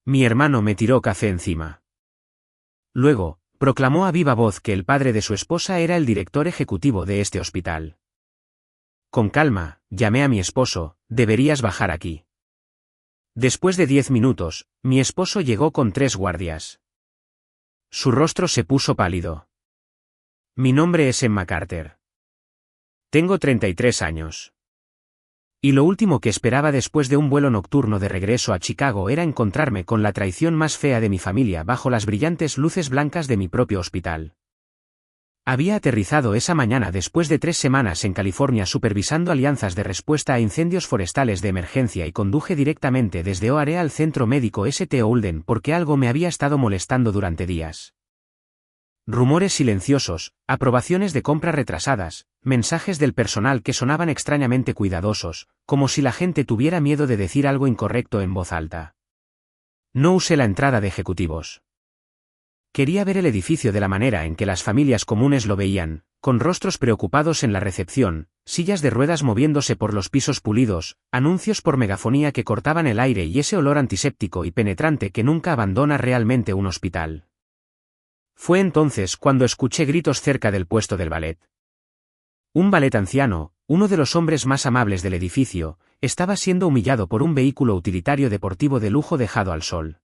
Mi hermano me tiró café encima. Luego, proclamó a viva voz que el padre de su esposa era el director ejecutivo de este hospital. Con calma, llamé a mi esposo, deberías bajar aquí. Después de 10 minutos, mi esposo llegó con 3 guardias. Su rostro se puso pálido. Mi nombre es Emma Carter. Tengo 33 años. Y lo último que esperaba después de un vuelo nocturno de regreso a Chicago era encontrarme con la traición más fea de mi familia bajo las brillantes luces blancas de mi propio hospital. Había aterrizado esa mañana después de 3 semanas en California supervisando alianzas de respuesta a incendios forestales de emergencia y conduje directamente desde O'Hare al centro médico St. Olden porque algo me había estado molestando durante días. Rumores silenciosos, aprobaciones de compra retrasadas, mensajes del personal que sonaban extrañamente cuidadosos, como si la gente tuviera miedo de decir algo incorrecto en voz alta. No usé la entrada de ejecutivos. Quería ver el edificio de la manera en que las familias comunes lo veían, con rostros preocupados en la recepción, sillas de ruedas moviéndose por los pisos pulidos, anuncios por megafonía que cortaban el aire y ese olor antiséptico y penetrante que nunca abandona realmente un hospital. Fue entonces cuando escuché gritos cerca del puesto del ballet. Un valet anciano, uno de los hombres más amables del edificio, estaba siendo humillado por un vehículo utilitario deportivo de lujo dejado al sol.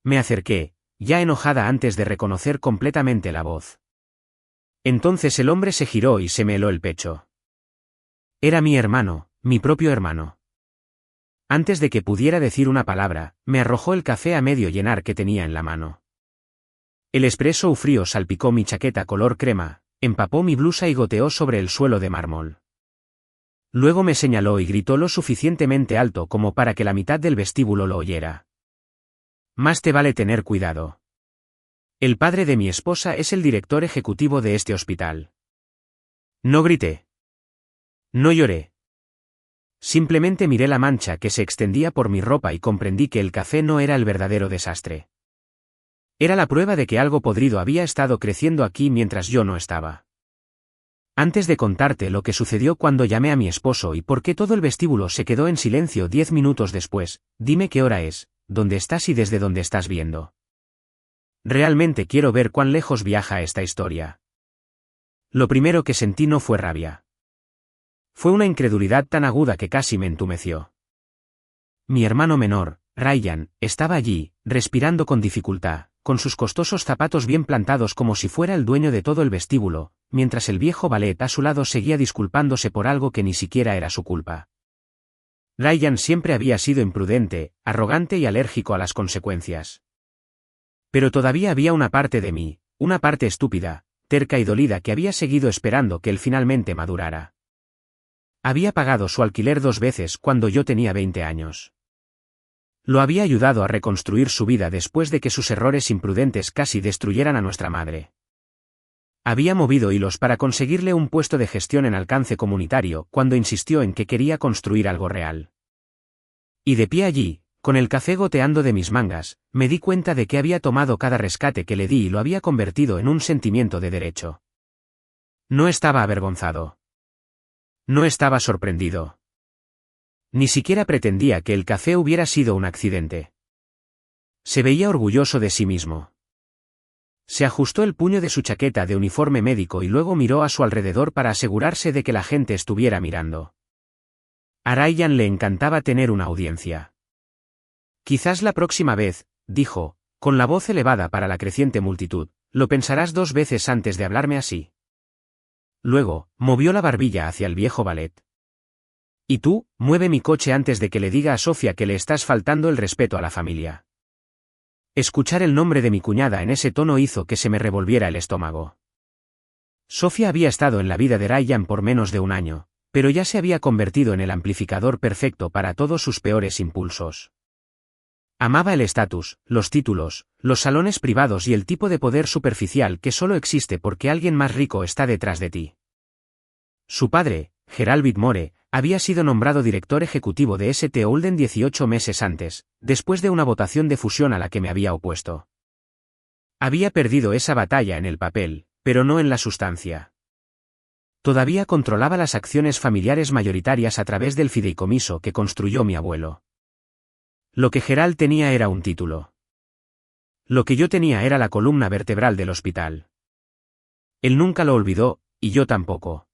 Me acerqué, ya enojada antes de reconocer completamente la voz. Entonces el hombre se giró y se me heló el pecho. Era mi hermano, mi propio hermano. Antes de que pudiera decir una palabra, me arrojó el café a medio llenar que tenía en la mano. El espresso frío salpicó mi chaqueta color crema, empapó mi blusa y goteó sobre el suelo de mármol. Luego me señaló y gritó lo suficientemente alto como para que la mitad del vestíbulo lo oyera. Más te vale tener cuidado. El padre de mi esposa es el director ejecutivo de este hospital. No grité. No lloré. Simplemente miré la mancha que se extendía por mi ropa y comprendí que el café no era el verdadero desastre. Era la prueba de que algo podrido había estado creciendo aquí mientras yo no estaba. Antes de contarte lo que sucedió cuando llamé a mi esposo y por qué todo el vestíbulo se quedó en silencio 10 minutos después, dime qué hora es, dónde estás y desde dónde estás viendo. Realmente quiero ver cuán lejos viaja esta historia. Lo primero que sentí no fue rabia. Fue una incredulidad tan aguda que casi me entumeció. Mi hermano menor, Ryan, estaba allí, respirando con dificultad, con sus costosos zapatos bien plantados como si fuera el dueño de todo el vestíbulo, mientras el viejo valet a su lado seguía disculpándose por algo que ni siquiera era su culpa. Ryan siempre había sido imprudente, arrogante y alérgico a las consecuencias. Pero todavía había una parte de mí, una parte estúpida, terca y dolida que había seguido esperando que él finalmente madurara. Había pagado su alquiler 2 veces cuando yo tenía 20 años. Lo había ayudado a reconstruir su vida después de que sus errores imprudentes casi destruyeran a nuestra madre. Había movido hilos para conseguirle un puesto de gestión en alcance comunitario cuando insistió en que quería construir algo real. Y de pie allí, con el café goteando de mis mangas, me di cuenta de que había tomado cada rescate que le di y lo había convertido en un sentimiento de derecho. No estaba avergonzado. No estaba sorprendido. Ni siquiera pretendía que el café hubiera sido un accidente. Se veía orgulloso de sí mismo. Se ajustó el puño de su chaqueta de uniforme médico y luego miró a su alrededor para asegurarse de que la gente estuviera mirando. A Ryan le encantaba tener una audiencia. Quizás la próxima vez, dijo, con la voz elevada para la creciente multitud, lo pensarás 2 veces antes de hablarme así. Luego, movió la barbilla hacia el viejo valet. Y tú, mueve mi coche antes de que le diga a Sofía que le estás faltando el respeto a la familia. Escuchar el nombre de mi cuñada en ese tono hizo que se me revolviera el estómago. Sofía había estado en la vida de Ryan por menos de 1 año, pero ya se había convertido en el amplificador perfecto para todos sus peores impulsos. Amaba el estatus, los títulos, los salones privados y el tipo de poder superficial que solo existe porque alguien más rico está detrás de ti. Su padre, Gerald Whitmore, había sido nombrado director ejecutivo de St. Olden 18 meses antes, después de una votación de fusión a la que me había opuesto. Había perdido esa batalla en el papel, pero no en la sustancia. Todavía controlaba las acciones familiares mayoritarias a través del fideicomiso que construyó mi abuelo. Lo que Gerald tenía era un título. Lo que yo tenía era la columna vertebral del hospital. Él nunca lo olvidó, y yo tampoco.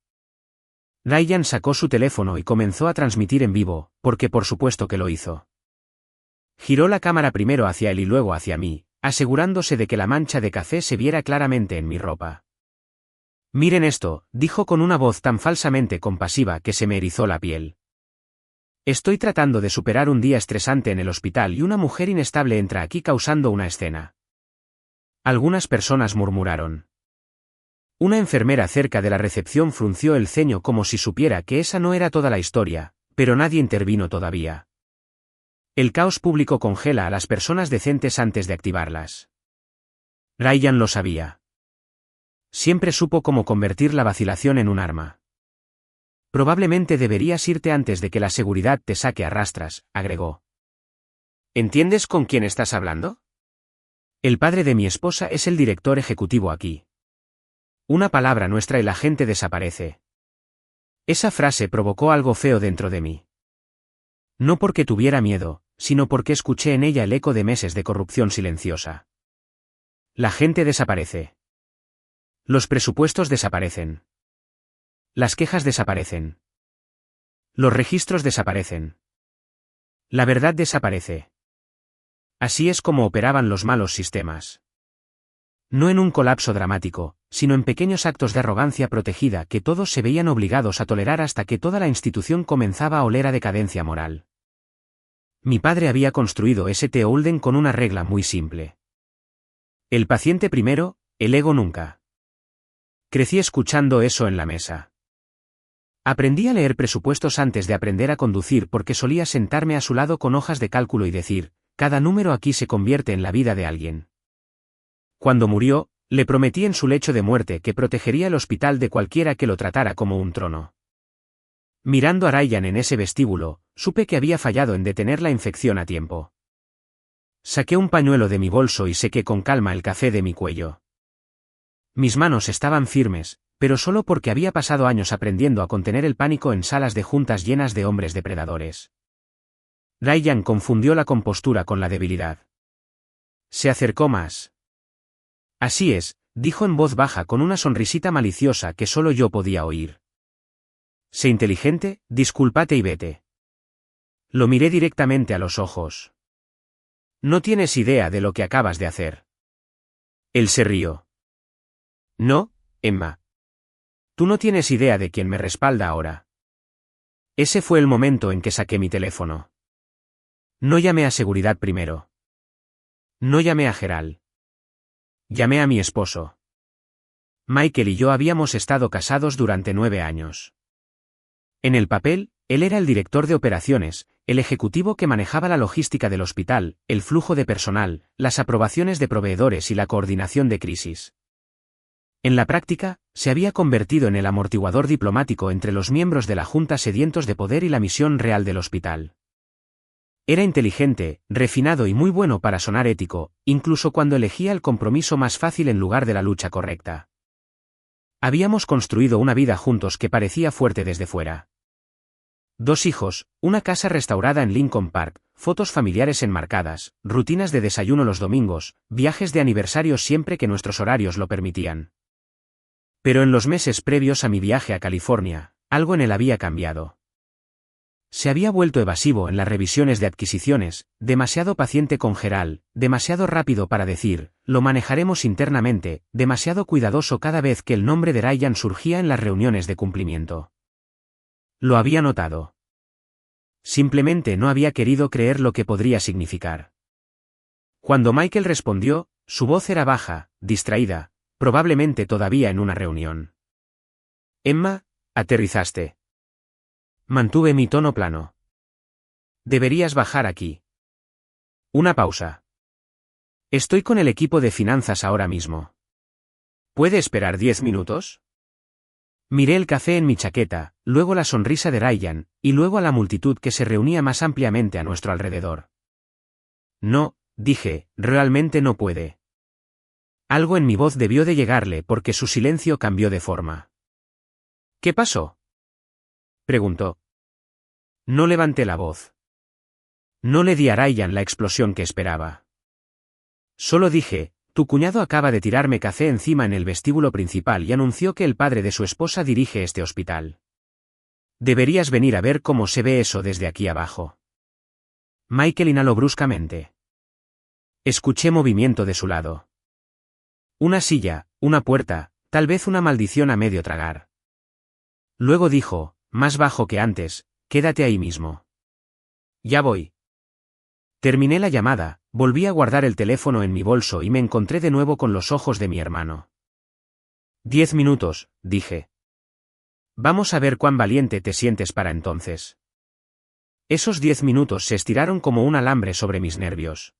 Ryan sacó su teléfono y comenzó a transmitir en vivo, porque por supuesto que lo hizo. Giró la cámara primero hacia él y luego hacia mí, asegurándose de que la mancha de café se viera claramente en mi ropa. «Miren esto», dijo con una voz tan falsamente compasiva que se me erizó la piel. «Estoy tratando de superar un día estresante en el hospital y una mujer inestable entra aquí causando una escena». Algunas personas murmuraron. Una enfermera cerca de la recepción frunció el ceño como si supiera que esa no era toda la historia, pero nadie intervino todavía. El caos público congela a las personas decentes antes de activarlas. Ryan lo sabía. Siempre supo cómo convertir la vacilación en un arma. Probablemente deberías irte antes de que la seguridad te saque a rastras, agregó. ¿Entiendes con quién estás hablando? El padre de mi esposa es el director ejecutivo aquí. Una palabra nuestra y la gente desaparece. Esa frase provocó algo feo dentro de mí. No porque tuviera miedo, sino porque escuché en ella el eco de meses de corrupción silenciosa. La gente desaparece. Los presupuestos desaparecen. Las quejas desaparecen. Los registros desaparecen. La verdad desaparece. Así es como operaban los malos sistemas. No en un colapso dramático, sino en pequeños actos de arrogancia protegida que todos se veían obligados a tolerar hasta que toda la institución comenzaba a oler a decadencia moral. Mi padre había construido St. Olden con una regla muy simple. El paciente primero, el ego nunca. Crecí escuchando eso en la mesa. Aprendí a leer presupuestos antes de aprender a conducir porque solía sentarme a su lado con hojas de cálculo y decir, cada número aquí se convierte en la vida de alguien. Cuando murió, le prometí en su lecho de muerte que protegería el hospital de cualquiera que lo tratara como un trono. Mirando a Ryan en ese vestíbulo, supe que había fallado en detener la infección a tiempo. Saqué un pañuelo de mi bolso y sequé con calma el café de mi cuello. Mis manos estaban firmes, pero solo porque había pasado años aprendiendo a contener el pánico en salas de juntas llenas de hombres depredadores. Ryan confundió la compostura con la debilidad. Se acercó más. Así es, dijo en voz baja con una sonrisita maliciosa que solo yo podía oír. Sé inteligente, discúlpate y vete. Lo miré directamente a los ojos. No tienes idea de lo que acabas de hacer. Él se rió. No, Emma. Tú no tienes idea de quién me respalda ahora. Ese fue el momento en que saqué mi teléfono. No llamé a seguridad primero. No llamé a Gerald. Llamé a mi esposo. Michael y yo habíamos estado casados durante 9 años. En el papel, él era el director de operaciones, el ejecutivo que manejaba la logística del hospital, el flujo de personal, las aprobaciones de proveedores y la coordinación de crisis. En la práctica, se había convertido en el amortiguador diplomático entre los miembros de la Junta sedientos de poder y la misión real del hospital. Era inteligente, refinado y muy bueno para sonar ético, incluso cuando elegía el compromiso más fácil en lugar de la lucha correcta. Habíamos construido una vida juntos que parecía fuerte desde fuera. 2 hijos, una casa restaurada en Lincoln Park, fotos familiares enmarcadas, rutinas de desayuno los domingos, viajes de aniversario siempre que nuestros horarios lo permitían. Pero en los meses previos a mi viaje a California, algo en él había cambiado. Se había vuelto evasivo en las revisiones de adquisiciones, demasiado paciente con Gerald, demasiado rápido para decir, lo manejaremos internamente, demasiado cuidadoso cada vez que el nombre de Ryan surgía en las reuniones de cumplimiento. Lo había notado. Simplemente no había querido creer lo que podría significar. Cuando Michael respondió, su voz era baja, distraída, probablemente todavía en una reunión. Emma, aterrizaste. Mantuve mi tono plano. Deberías bajar aquí. Una pausa. Estoy con el equipo de finanzas ahora mismo. ¿Puede esperar 10 minutos? Miré el café en mi chaqueta, luego la sonrisa de Ryan, y luego a la multitud que se reunía más ampliamente a nuestro alrededor. No, dije, realmente no puede. Algo en mi voz debió de llegarle porque su silencio cambió de forma. ¿Qué pasó?, preguntó. No levanté la voz. No le di a Ryan la explosión que esperaba. Solo dije, tu cuñado acaba de tirarme café encima en el vestíbulo principal y anunció que el padre de su esposa dirige este hospital. Deberías venir a ver cómo se ve eso desde aquí abajo. Michael inhaló bruscamente. Escuché movimiento de su lado. Una silla, una puerta, tal vez una maldición a medio tragar. Luego dijo, más bajo que antes, quédate ahí mismo. Ya voy. Terminé la llamada, volví a guardar el teléfono en mi bolso y me encontré de nuevo con los ojos de mi hermano. 10 minutos, dije. Vamos a ver cuán valiente te sientes para entonces. Esos 10 minutos se estiraron como un alambre sobre mis nervios.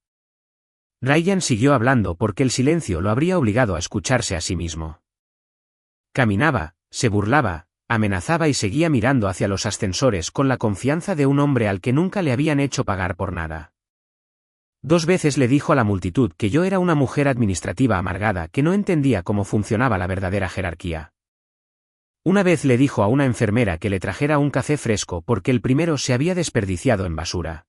Ryan siguió hablando porque el silencio lo habría obligado a escucharse a sí mismo. Caminaba, se burlaba, amenazaba y seguía mirando hacia los ascensores con la confianza de un hombre al que nunca le habían hecho pagar por nada. 2 veces le dijo a la multitud que yo era una mujer administrativa amargada que no entendía cómo funcionaba la verdadera jerarquía. Una vez le dijo a una enfermera que le trajera un café fresco porque el primero se había desperdiciado en basura.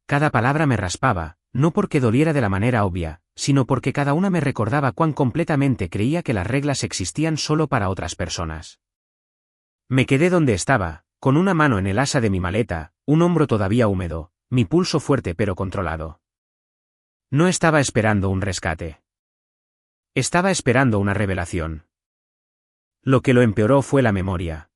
Cada palabra me raspaba, no porque doliera de la manera obvia, sino porque cada una me recordaba cuán completamente creía que las reglas existían solo para otras personas. Me quedé donde estaba, con una mano en el asa de mi maleta, un hombro todavía húmedo, mi pulso fuerte pero controlado. No estaba esperando un rescate. Estaba esperando una revelación. Lo que lo empeoró fue la memoria.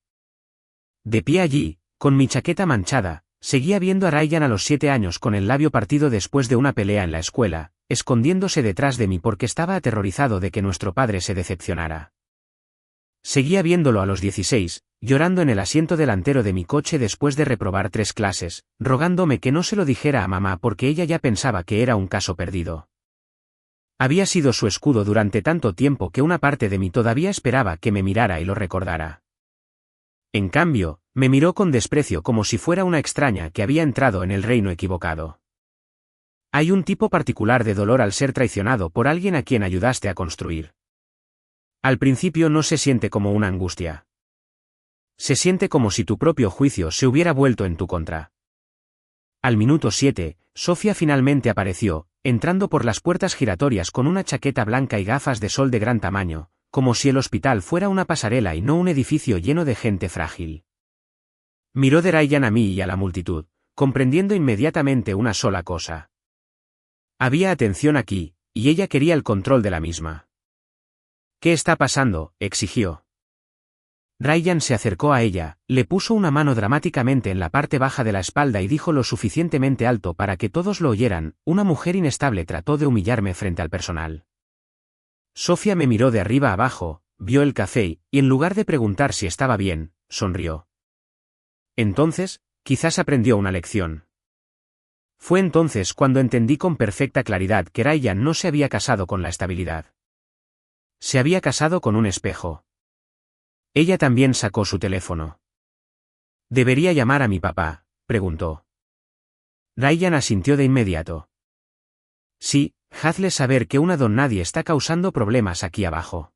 De pie allí, con mi chaqueta manchada, seguía viendo a Ryan a los 7 años con el labio partido después de una pelea en la escuela, escondiéndose detrás de mí porque estaba aterrorizado de que nuestro padre se decepcionara. Seguía viéndolo a los 16, llorando en el asiento delantero de mi coche después de reprobar 3 clases, rogándome que no se lo dijera a mamá porque ella ya pensaba que era un caso perdido. Había sido su escudo durante tanto tiempo que una parte de mí todavía esperaba que me mirara y lo recordara. En cambio, me miró con desprecio como si fuera una extraña que había entrado en el reino equivocado. Hay un tipo particular de dolor al ser traicionado por alguien a quien ayudaste a construir. Al principio no se siente como una angustia. Se siente como si tu propio juicio se hubiera vuelto en tu contra. Al minuto 7, Sofía finalmente apareció, entrando por las puertas giratorias con una chaqueta blanca y gafas de sol de gran tamaño, como si el hospital fuera una pasarela y no un edificio lleno de gente frágil. Miró de Ryan a mí y a la multitud, comprendiendo inmediatamente una sola cosa. Había atención aquí, y ella quería el control de la misma. ¿Qué está pasando?, exigió. Ryan se acercó a ella, le puso una mano dramáticamente en la parte baja de la espalda y dijo lo suficientemente alto para que todos lo oyeran, una mujer inestable trató de humillarme frente al personal. Sofía me miró de arriba abajo, vio el café, y en lugar de preguntar si estaba bien, sonrió. Entonces, quizás aprendió una lección. Fue entonces cuando entendí con perfecta claridad que Ryan no se había casado con la estabilidad. Se había casado con un espejo. Ella también sacó su teléfono. ¿Debería llamar a mi papá?, preguntó. Ryan asintió de inmediato. Sí, hazle saber que una don nadie está causando problemas aquí abajo.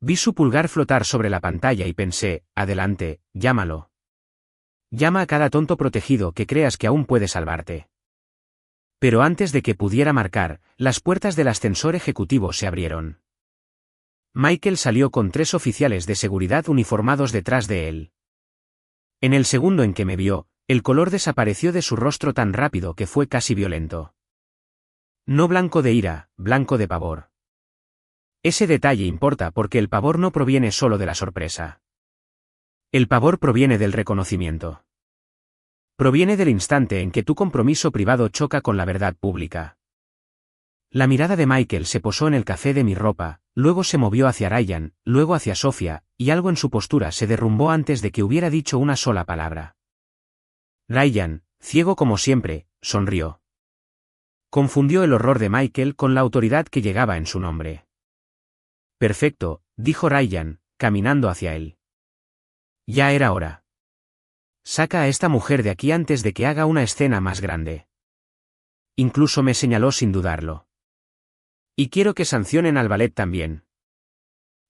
Vi su pulgar flotar sobre la pantalla y pensé, adelante, llámalo. Llama a cada tonto protegido que creas que aún puede salvarte. Pero antes de que pudiera marcar, las puertas del ascensor ejecutivo se abrieron. Michael salió con 3 oficiales de seguridad uniformados detrás de él. En el segundo en que me vio, el color desapareció de su rostro tan rápido que fue casi violento. No blanco de ira, blanco de pavor. Ese detalle importa porque el pavor no proviene solo de la sorpresa. El pavor proviene del reconocimiento. Proviene del instante en que tu compromiso privado choca con la verdad pública. La mirada de Michael se posó en el café de mi ropa, luego se movió hacia Ryan, luego hacia Sofía, y algo en su postura se derrumbó antes de que hubiera dicho una sola palabra. Ryan, ciego como siempre, sonrió. Confundió el horror de Michael con la autoridad que llegaba en su nombre. Perfecto, dijo Ryan, caminando hacia él. Ya era hora. Saca a esta mujer de aquí antes de que haga una escena más grande. Incluso me señaló sin dudarlo. Y quiero que sancionen al ballet también.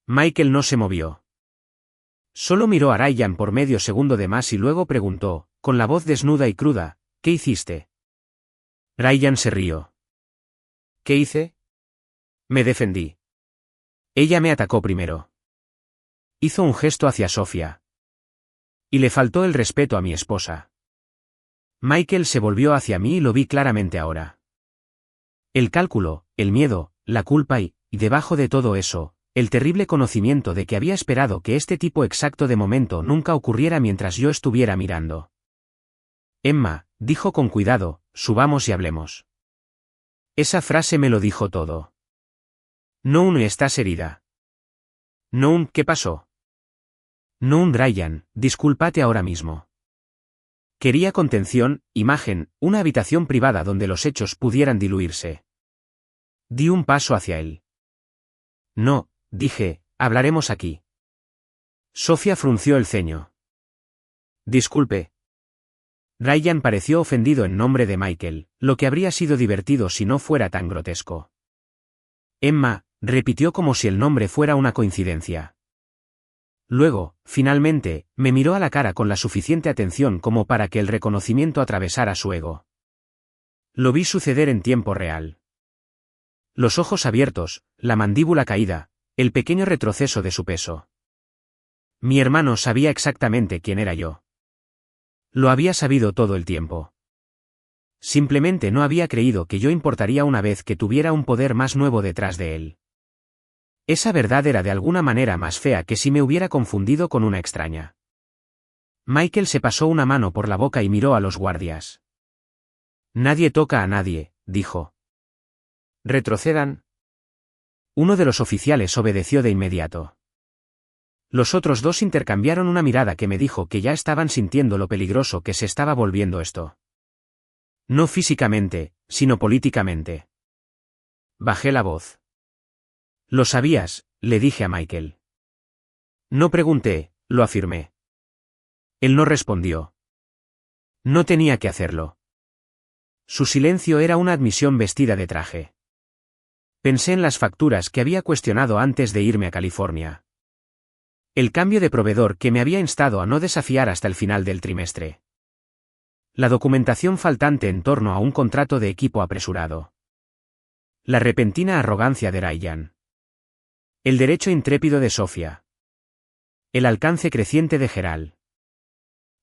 Michael no se movió. Solo miró a Ryan por medio segundo de más y luego preguntó, con la voz desnuda y cruda, ¿Qué hiciste? Ryan se rió. ¿Qué hice? Me defendí. Ella me atacó primero. Hizo un gesto hacia Sofía. Y le faltó el respeto a mi esposa. Michael se volvió hacia mí y lo vi claramente ahora. El cálculo, el miedo, la culpa y, debajo de todo eso, el terrible conocimiento de que había esperado que este tipo exacto de momento nunca ocurriera mientras yo estuviera mirando. Emma, dijo con cuidado, subamos y hablemos. Esa frase me lo dijo todo. No, estás herida. No, ¿qué pasó? No, Ryan, discúlpate ahora mismo. Quería contención, imagen, una habitación privada donde los hechos pudieran diluirse. Di un paso hacia él. No, dije, hablaremos aquí. Sofía frunció el ceño. Disculpe. Ryan pareció ofendido en nombre de Michael, lo que habría sido divertido si no fuera tan grotesco. Emma, repitió como si el nombre fuera una coincidencia. Luego, finalmente, me miró a la cara con la suficiente atención como para que el reconocimiento atravesara su ego. Lo vi suceder en tiempo real. Los ojos abiertos, la mandíbula caída, el pequeño retroceso de su peso. Mi hermano sabía exactamente quién era yo. Lo había sabido todo el tiempo. Simplemente no había creído que yo importaría una vez que tuviera un poder más nuevo detrás de él. Esa verdad era de alguna manera más fea que si me hubiera confundido con una extraña. Michael se pasó una mano por la boca y miró a los guardias. Nadie toca a nadie, dijo. Retrocedan. Uno de los oficiales obedeció de inmediato. Los otros dos intercambiaron una mirada que me dijo que ya estaban sintiendo lo peligroso que se estaba volviendo esto. No físicamente, sino políticamente. Bajé la voz. Lo sabías, le dije a Michael. No pregunté, lo afirmé. Él no respondió. No tenía que hacerlo. Su silencio era una admisión vestida de traje. Pensé en las facturas que había cuestionado antes de irme a California. El cambio de proveedor que me había instado a no desafiar hasta el final del trimestre. La documentación faltante en torno a un contrato de equipo apresurado. La repentina arrogancia de Ryan. El derecho intrépido de Sofía. El alcance creciente de Gerald.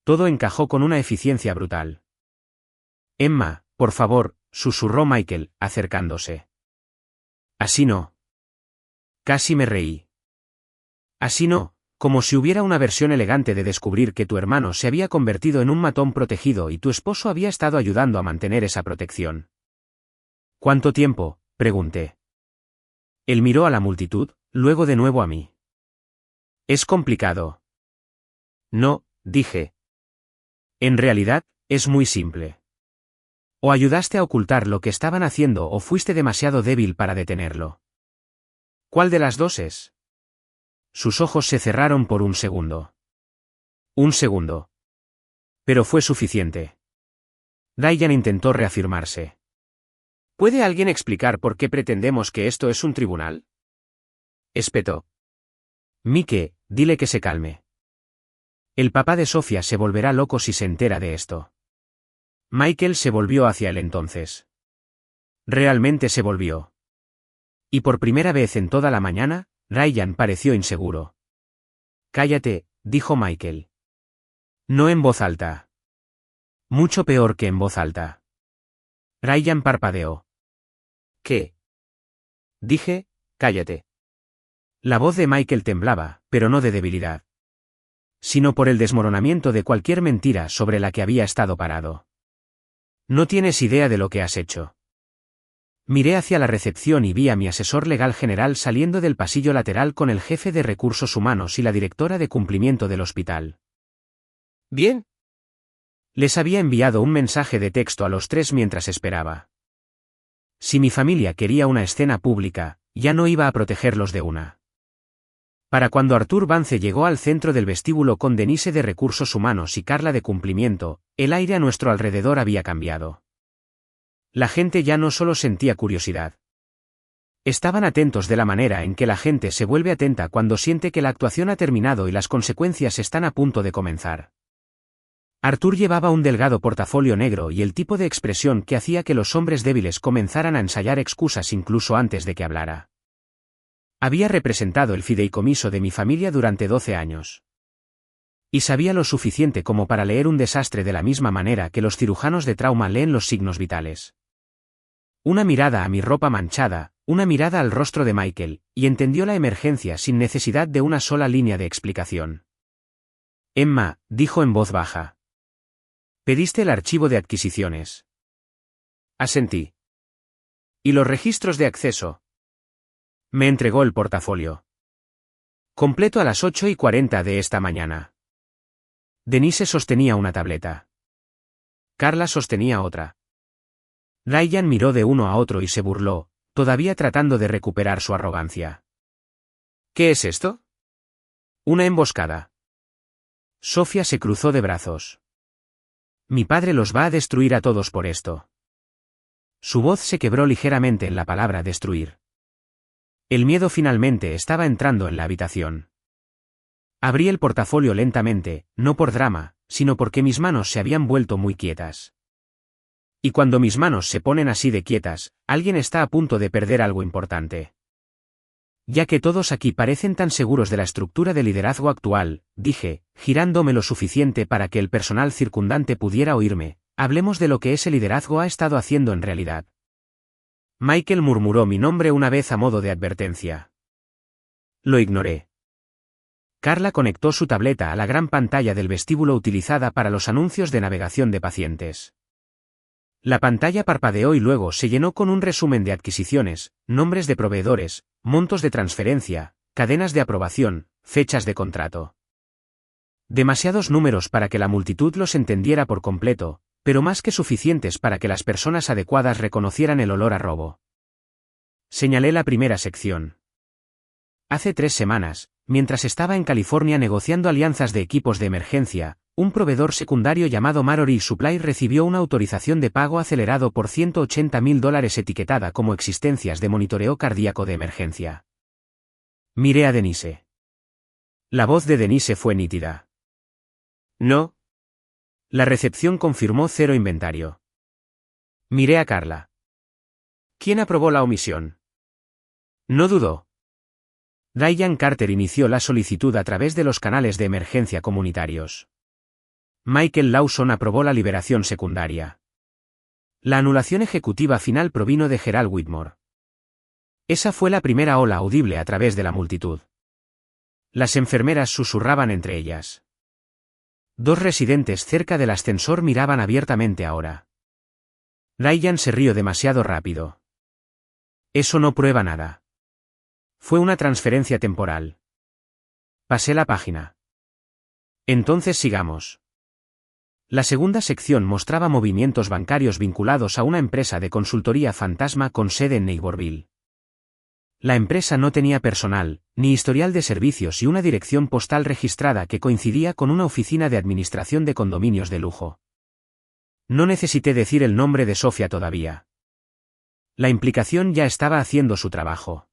Todo encajó con una eficiencia brutal. Emma, por favor, susurró Michael, acercándose. Así no. Casi me reí. Así no, como si hubiera una versión elegante de descubrir que tu hermano se había convertido en un matón protegido y tu esposo había estado ayudando a mantener esa protección. ¿Cuánto tiempo?, pregunté. Él miró a la multitud, luego de nuevo a mí. Es complicado. No, dije. En realidad, es muy simple. O ayudaste a ocultar lo que estaban haciendo o fuiste demasiado débil para detenerlo. ¿Cuál de las dos es? Sus ojos se cerraron por un segundo. Un segundo. Pero fue suficiente. Ryan intentó reafirmarse. ¿Puede alguien explicar por qué pretendemos que esto es un tribunal? Espetó. Mike, dile que se calme. El papá de Sofía se volverá loco si se entera de esto. Michael se volvió hacia él entonces. Realmente se volvió. Y por primera vez en toda la mañana, Ryan pareció inseguro. Cállate, dijo Michael. No en voz alta. Mucho peor que en voz alta. Ryan parpadeó. ¿Qué? Dije, cállate. La voz de Michael temblaba, pero no de debilidad. Sino por el desmoronamiento de cualquier mentira sobre la que había estado parado. No tienes idea de lo que has hecho. Miré hacia la recepción y vi a mi asesor legal general saliendo del pasillo lateral con el jefe de recursos humanos y la directora de cumplimiento del hospital. ¿Bien? Les había enviado un mensaje de texto a los tres mientras esperaba. Si mi familia quería una escena pública, ya no iba a protegerlos de una. Para cuando Arthur Vance llegó al centro del vestíbulo con Denise de recursos humanos y Carla de cumplimiento, el aire a nuestro alrededor había cambiado. La gente ya no solo sentía curiosidad. Estaban atentos de la manera en que la gente se vuelve atenta cuando siente que la actuación ha terminado y las consecuencias están a punto de comenzar. Arthur llevaba un delgado portafolio negro y el tipo de expresión que hacía que los hombres débiles comenzaran a ensayar excusas incluso antes de que hablara. Había representado el fideicomiso de mi familia durante 12 años. Y sabía lo suficiente como para leer un desastre de la misma manera que los cirujanos de trauma leen los signos vitales. Una mirada a mi ropa manchada, una mirada al rostro de Michael, y entendió la emergencia sin necesidad de una sola línea de explicación. Emma, dijo en voz baja. Pediste el archivo de adquisiciones. Asentí. ¿Y los registros de acceso? Me entregó el portafolio. Completo a las 8:40 de esta mañana. Denise sostenía una tableta. Carla sostenía otra. Ryan miró de uno a otro y se burló, todavía tratando de recuperar su arrogancia. ¿Qué es esto? Una emboscada. Sofía se cruzó de brazos. Mi padre los va a destruir a todos por esto. Su voz se quebró ligeramente en la palabra destruir. El miedo finalmente estaba entrando en la habitación. Abrí el portafolio lentamente, no por drama, sino porque mis manos se habían vuelto muy quietas. Y cuando mis manos se ponen así de quietas, alguien está a punto de perder algo importante. Ya que todos aquí parecen tan seguros de la estructura de liderazgo actual, dije, girándome lo suficiente para que el personal circundante pudiera oírme, hablemos de lo que ese liderazgo ha estado haciendo en realidad. Michael murmuró mi nombre una vez a modo de advertencia. Lo ignoré. Carla conectó su tableta a la gran pantalla del vestíbulo utilizada para los anuncios de navegación de pacientes. La pantalla parpadeó y luego se llenó con un resumen de adquisiciones, nombres de proveedores, montos de transferencia, cadenas de aprobación, fechas de contrato. Demasiados números para que la multitud los entendiera por completo, pero más que suficientes para que las personas adecuadas reconocieran el olor a robo. Señalé la primera sección. Hace 3 semanas, mientras estaba en California negociando alianzas de equipos de emergencia, un proveedor secundario llamado Mallory Supply recibió una autorización de pago acelerado por $180,000 etiquetada como existencias de monitoreo cardíaco de emergencia. Miré a Denise. La voz de Denise fue nítida. No. La recepción confirmó 0 inventario. Miré a Carla. ¿Quién aprobó la omisión? No dudó. Ryan Carter inició la solicitud a través de los canales de emergencia comunitarios. Michael Lawson aprobó la liberación secundaria. La anulación ejecutiva final provino de Gerald Whitmore. Esa fue la primera ola audible a través de la multitud. Las enfermeras susurraban entre ellas. 2 residentes cerca del ascensor miraban abiertamente ahora. Ryan se rió demasiado rápido. Eso no prueba nada. Fue una transferencia temporal. Pasé la página. Entonces sigamos. La segunda sección mostraba movimientos bancarios vinculados a una empresa de consultoría fantasma con sede en Neighborville. La empresa no tenía personal, ni historial de servicios y una dirección postal registrada que coincidía con una oficina de administración de condominios de lujo. No necesité decir el nombre de Sofía todavía. La implicación ya estaba haciendo su trabajo.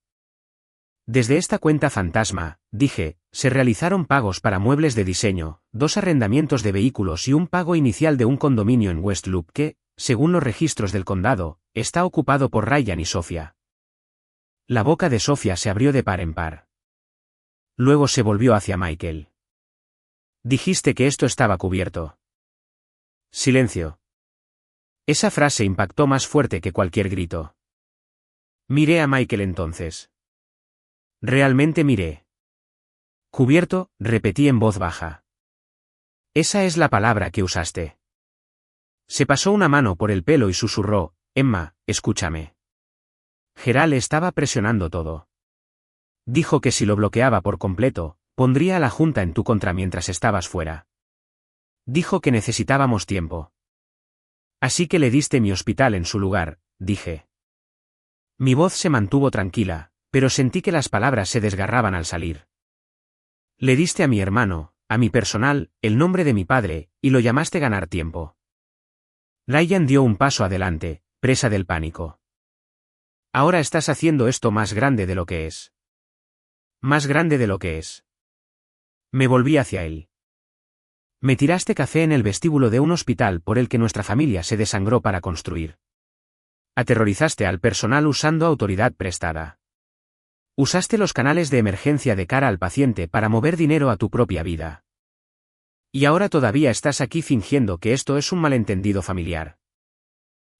Desde esta cuenta fantasma, dije, se realizaron pagos para muebles de diseño, 2 arrendamientos de vehículos y un pago inicial de un condominio en West Loop que, según los registros del condado, está ocupado por Ryan y Sofía. La boca de Sofía se abrió de par en par. Luego se volvió hacia Michael. Dijiste que esto estaba cubierto. Silencio. Esa frase impactó más fuerte que cualquier grito. Miré a Michael entonces. Realmente miré. Cubierto, repetí en voz baja. Esa es la palabra que usaste. Se pasó una mano por el pelo y susurró, Emma, escúchame. Gerald estaba presionando todo. Dijo que si lo bloqueaba por completo, pondría a la junta en tu contra mientras estabas fuera. Dijo que necesitábamos tiempo. Así que le diste mi hospital en su lugar, dije. Mi voz se mantuvo tranquila, pero sentí que las palabras se desgarraban al salir. Le diste a mi hermano, a mi personal, el nombre de mi padre, y lo llamaste ganar tiempo. Ryan dio un paso adelante, presa del pánico. Ahora estás haciendo esto más grande de lo que es. Más grande de lo que es. Me volví hacia él. Me tiraste café en el vestíbulo de un hospital por el que nuestra familia se desangró para construir. Aterrorizaste al personal usando autoridad prestada. Usaste los canales de emergencia de cara al paciente para mover dinero a tu propia vida. Y ahora todavía estás aquí fingiendo que esto es un malentendido familiar.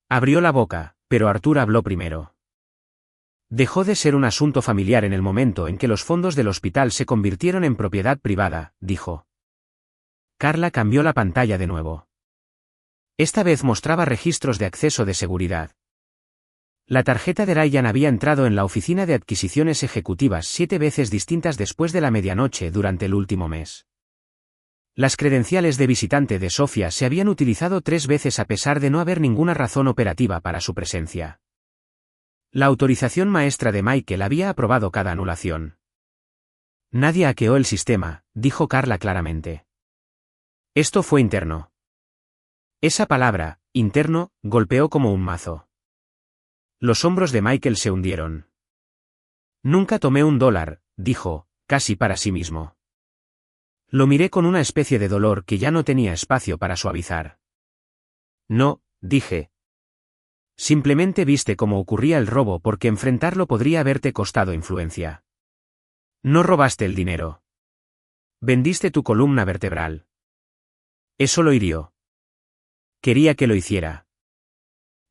Abrió la boca, pero Arthur habló primero. Dejó de ser un asunto familiar en el momento en que los fondos del hospital se convirtieron en propiedad privada, dijo. Carla cambió la pantalla de nuevo. Esta vez mostraba registros de acceso de seguridad. La tarjeta de Ryan había entrado en la oficina de adquisiciones ejecutivas 7 veces distintas después de la medianoche durante el último mes. Las credenciales de visitante de Sofía se habían utilizado 3 veces a pesar de no haber ninguna razón operativa para su presencia. La autorización maestra de Michael había aprobado cada anulación. Nadie hackeó el sistema, dijo Carla claramente. Esto fue interno. Esa palabra, interno, golpeó como un mazo. Los hombros de Michael se hundieron. Nunca tomé $1, dijo, casi para sí mismo. Lo miré con una especie de dolor que ya no tenía espacio para suavizar. No, dije. Simplemente viste cómo ocurría el robo porque enfrentarlo podría haberte costado influencia. No robaste el dinero. Vendiste tu columna vertebral. Eso lo hirió. Quería que lo hiciera.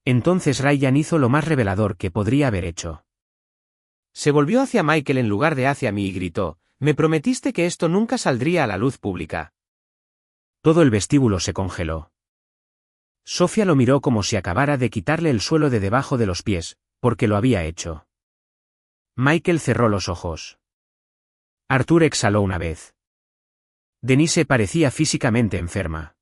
Entonces Ryan hizo lo más revelador que podría haber hecho. Se volvió hacia Michael en lugar de hacia mí y gritó, «Me prometiste que esto nunca saldría a la luz pública». Todo el vestíbulo se congeló. Sofía lo miró como si acabara de quitarle el suelo de debajo de los pies, porque lo había hecho. Michael cerró los ojos. Arthur exhaló una vez. Denise parecía físicamente enferma.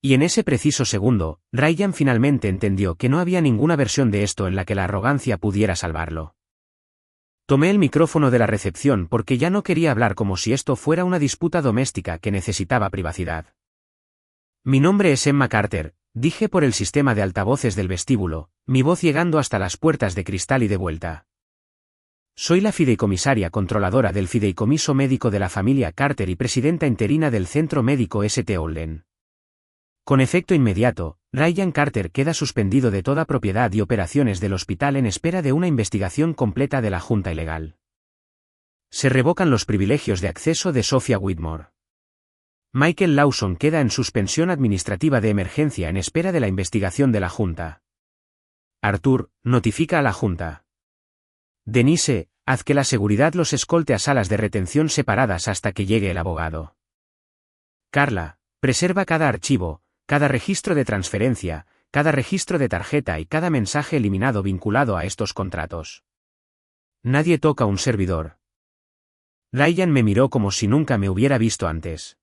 Y en ese preciso segundo, Ryan finalmente entendió que no había ninguna versión de esto en la que la arrogancia pudiera salvarlo. Tomé el micrófono de la recepción porque ya no quería hablar como si esto fuera una disputa doméstica que necesitaba privacidad. Mi nombre es Emma Carter, dije por el sistema de altavoces del vestíbulo, mi voz llegando hasta las puertas de cristal y de vuelta. Soy la fideicomisaria controladora del fideicomiso médico de la familia Carter y presidenta interina del centro médico St. Olden. Con efecto inmediato, Ryan Carter queda suspendido de toda propiedad y operaciones del hospital en espera de una investigación completa de la Junta Ilegal. Se revocan los privilegios de acceso de Sophia Whitmore. Michael Lawson queda en suspensión administrativa de emergencia en espera de la investigación de la Junta. Arthur, notifica a la Junta. Denise, haz que la seguridad los escolte a salas de retención separadas hasta que llegue el abogado. Carla, preserva cada archivo, cada registro de transferencia, cada registro de tarjeta y cada mensaje eliminado vinculado a estos contratos. Nadie toca un servidor. Ryan me miró como si nunca me hubiera visto antes.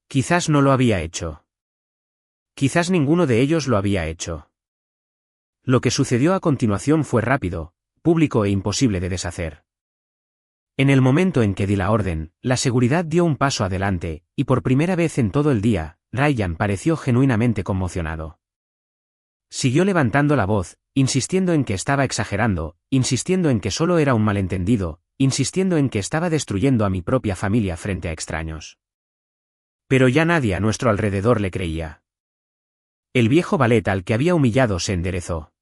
Quizás no lo había hecho. Quizás ninguno de ellos lo había hecho. Lo que sucedió a continuación fue rápido, público e imposible de deshacer. En el momento en que di la orden, la seguridad dio un paso adelante, y por primera vez en todo el día, Ryan pareció genuinamente conmocionado. Siguió levantando la voz, insistiendo en que estaba exagerando, insistiendo en que solo era un malentendido, insistiendo en que estaba destruyendo a mi propia familia frente a extraños. Pero ya nadie a nuestro alrededor le creía. El viejo ballet al que había humillado se enderezó.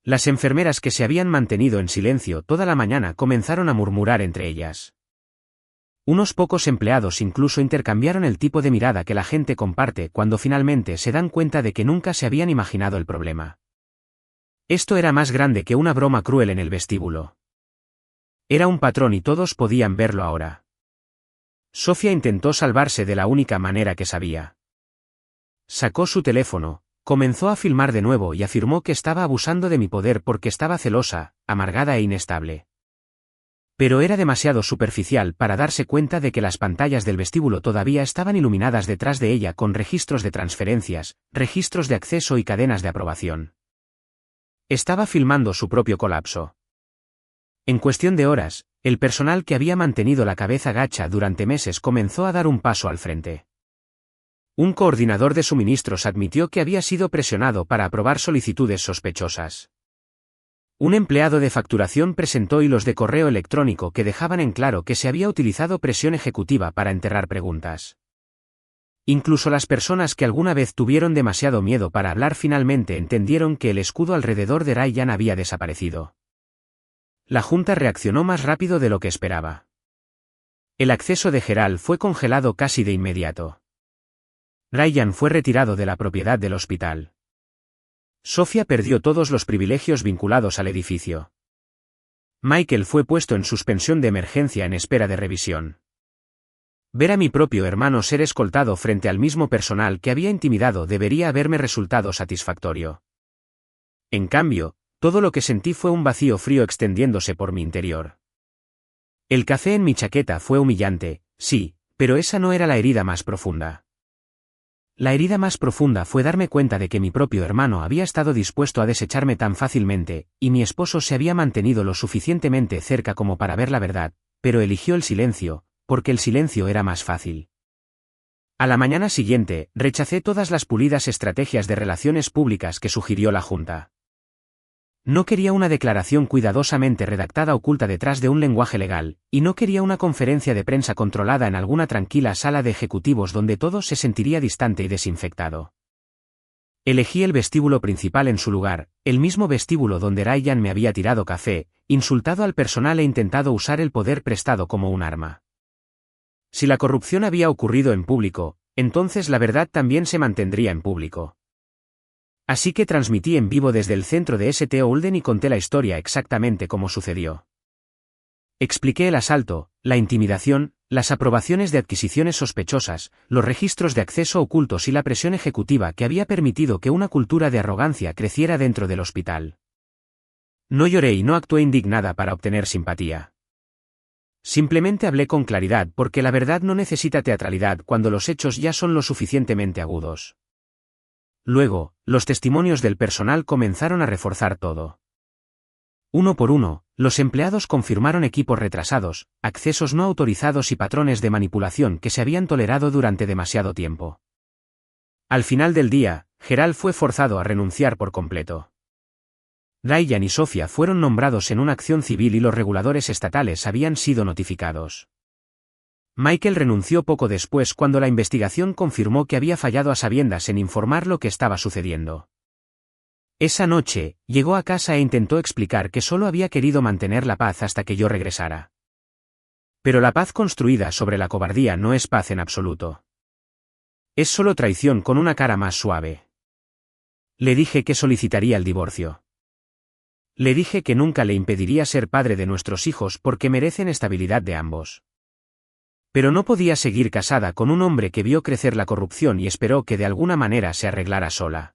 Las enfermeras que se habían mantenido en silencio toda la mañana comenzaron a murmurar entre ellas. Unos pocos empleados incluso intercambiaron el tipo de mirada que la gente comparte cuando finalmente se dan cuenta de que nunca se habían imaginado el problema. Esto era más grande que una broma cruel en el vestíbulo. Era un patrón y todos podían verlo ahora. Sofía intentó salvarse de la única manera que sabía. Sacó su teléfono, comenzó a filmar de nuevo y afirmó que estaba abusando de mi poder porque estaba celosa, amargada e inestable. Pero era demasiado superficial para darse cuenta de que las pantallas del vestíbulo todavía estaban iluminadas detrás de ella con registros de transferencias, registros de acceso y cadenas de aprobación. Estaba filmando su propio colapso. En cuestión de horas, el personal que había mantenido la cabeza gacha durante meses comenzó a dar un paso al frente. Un coordinador de suministros admitió que había sido presionado para aprobar solicitudes sospechosas. Un empleado de facturación presentó hilos de correo electrónico que dejaban en claro que se había utilizado presión ejecutiva para enterrar preguntas. Incluso las personas que alguna vez tuvieron demasiado miedo para hablar finalmente entendieron que el escudo alrededor de Ryan había desaparecido. La Junta reaccionó más rápido de lo que esperaba. El acceso de Geralt fue congelado casi de inmediato. Ryan fue retirado de la propiedad del hospital. Sofía perdió todos los privilegios vinculados al edificio. Michael fue puesto en suspensión de emergencia en espera de revisión. Ver a mi propio hermano ser escoltado frente al mismo personal que había intimidado debería haberme resultado satisfactorio. En cambio, todo lo que sentí fue un vacío frío extendiéndose por mi interior. El café en mi chaqueta fue humillante, sí, pero esa no era la herida más profunda. La herida más profunda fue darme cuenta de que mi propio hermano había estado dispuesto a desecharme tan fácilmente, y mi esposo se había mantenido lo suficientemente cerca como para ver la verdad, pero eligió el silencio, porque el silencio era más fácil. A la mañana siguiente, rechacé todas las pulidas estrategias de relaciones públicas que sugirió la Junta. No quería una declaración cuidadosamente redactada oculta detrás de un lenguaje legal, y no quería una conferencia de prensa controlada en alguna tranquila sala de ejecutivos donde todo se sentiría distante y desinfectado. Elegí el vestíbulo principal en su lugar, el mismo vestíbulo donde Ryan me había tirado café, insultado al personal e intentado usar el poder prestado como un arma. Si la corrupción había ocurrido en público, entonces la verdad también se mantendría en público. Así que transmití en vivo desde el centro de St. Olden y conté la historia exactamente como sucedió. Expliqué el asalto, la intimidación, las aprobaciones de adquisiciones sospechosas, los registros de acceso ocultos y la presión ejecutiva que había permitido que una cultura de arrogancia creciera dentro del hospital. No lloré y no actué indignada para obtener simpatía. Simplemente hablé con claridad porque la verdad no necesita teatralidad cuando los hechos ya son lo suficientemente agudos. Luego, los testimonios del personal comenzaron a reforzar todo. Uno por uno, los empleados confirmaron equipos retrasados, accesos no autorizados y patrones de manipulación que se habían tolerado durante demasiado tiempo. Al final del día, Geralt fue forzado a renunciar por completo. Ryan y Sofía fueron nombrados en una acción civil y los reguladores estatales habían sido notificados. Michael renunció poco después cuando la investigación confirmó que había fallado a sabiendas en informar lo que estaba sucediendo. Esa noche, llegó a casa e intentó explicar que solo había querido mantener la paz hasta que yo regresara. Pero la paz construida sobre la cobardía no es paz en absoluto. Es solo traición con una cara más suave. Le dije que solicitaría el divorcio. Le dije que nunca le impediría ser padre de nuestros hijos porque merecen estabilidad de ambos. Pero no podía seguir casada con un hombre que vio crecer la corrupción y esperó que de alguna manera se arreglara sola.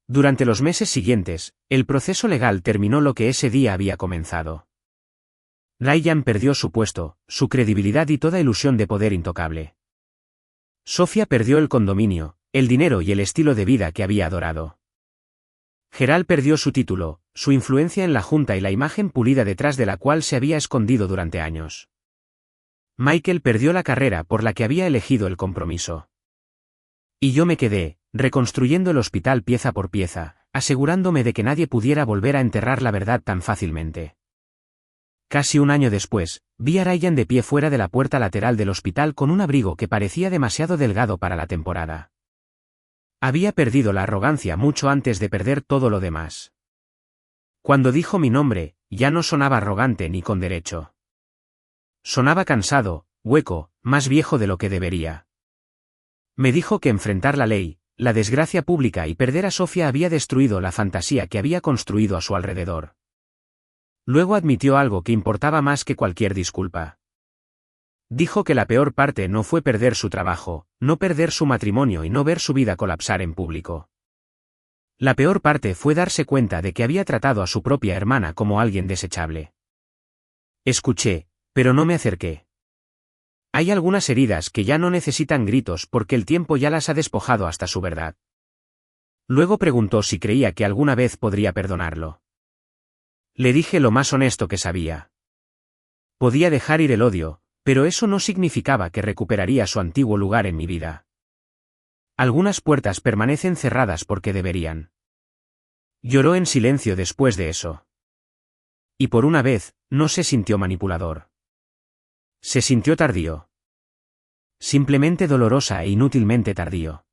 Durante los meses siguientes, el proceso legal terminó lo que ese día había comenzado. Ryan perdió su puesto, su credibilidad y toda ilusión de poder intocable. Sofía perdió el condominio, el dinero y el estilo de vida que había adorado. Geralt perdió su título, su influencia en la Junta y la imagen pulida detrás de la cual se había escondido durante años. Michael perdió la carrera por la que había elegido el compromiso. Y yo me quedé, reconstruyendo el hospital pieza por pieza, asegurándome de que nadie pudiera volver a enterrar la verdad tan fácilmente. Casi un año después, vi a Ryan de pie fuera de la puerta lateral del hospital con un abrigo que parecía demasiado delgado para la temporada. Había perdido la arrogancia mucho antes de perder todo lo demás. Cuando dijo mi nombre, ya no sonaba arrogante ni con derecho. Sonaba cansado, hueco, más viejo de lo que debería. Me dijo que enfrentar la ley, la desgracia pública y perder a Sofía había destruido la fantasía que había construido a su alrededor. Luego admitió algo que importaba más que cualquier disculpa. Dijo que la peor parte no fue perder su trabajo, no perder su matrimonio y no ver su vida colapsar en público. La peor parte fue darse cuenta de que había tratado a su propia hermana como alguien desechable. Escuché, pero no me acerqué. Hay algunas heridas que ya no necesitan gritos porque el tiempo ya las ha despojado hasta su verdad. Luego preguntó si creía que alguna vez podría perdonarlo. Le dije lo más honesto que sabía. Podía dejar ir el odio, pero eso no significaba que recuperaría su antiguo lugar en mi vida. Algunas puertas permanecen cerradas porque deberían. Lloró en silencio después de eso. Y por una vez, no se sintió manipulador. Se sintió tardío. simplemente dolorosa e inútilmente tardío.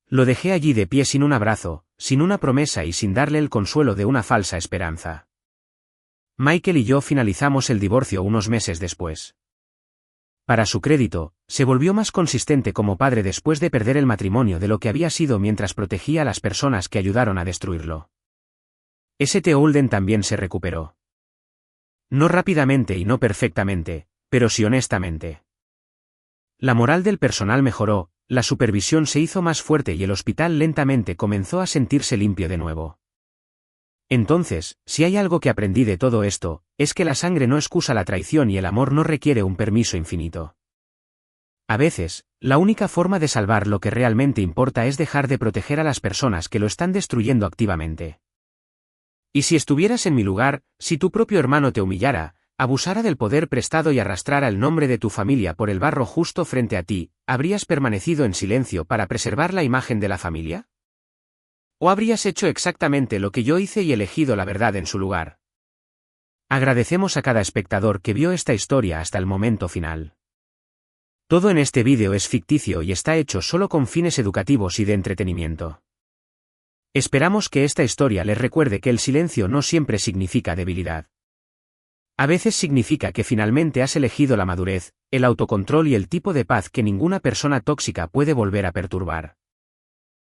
Lo dejé allí de pie sin un abrazo, sin una promesa y sin darle el consuelo de una falsa esperanza. Michael y yo finalizamos el divorcio unos meses después. Para su crédito, se volvió más consistente como padre después de perder el matrimonio de lo que había sido mientras protegía a las personas que ayudaron a destruirlo. St. Holden también se recuperó. No rápidamente y no perfectamente, pero sí honestamente. La moral del personal mejoró, la supervisión se hizo más fuerte y el hospital lentamente comenzó a sentirse limpio de nuevo. Entonces, si hay algo que aprendí de todo esto, es que la sangre no excusa la traición y el amor no requiere un permiso infinito. A veces, la única forma de salvar lo que realmente importa es dejar de proteger a las personas que lo están destruyendo activamente. Y si estuvieras en mi lugar, si tu propio hermano te humillara, abusara del poder prestado y arrastrara el nombre de tu familia por el barro justo frente a ti, ¿habrías permanecido en silencio para preservar la imagen de la familia? ¿O habrías hecho exactamente lo que yo hice y elegido la verdad en su lugar? Agradecemos a cada espectador que vio esta historia hasta el momento final. Todo en este vídeo es ficticio y está hecho solo con fines educativos y de entretenimiento. Esperamos que esta historia les recuerde que el silencio no siempre significa debilidad. A veces significa que finalmente has elegido la madurez, el autocontrol y el tipo de paz que ninguna persona tóxica puede volver a perturbar.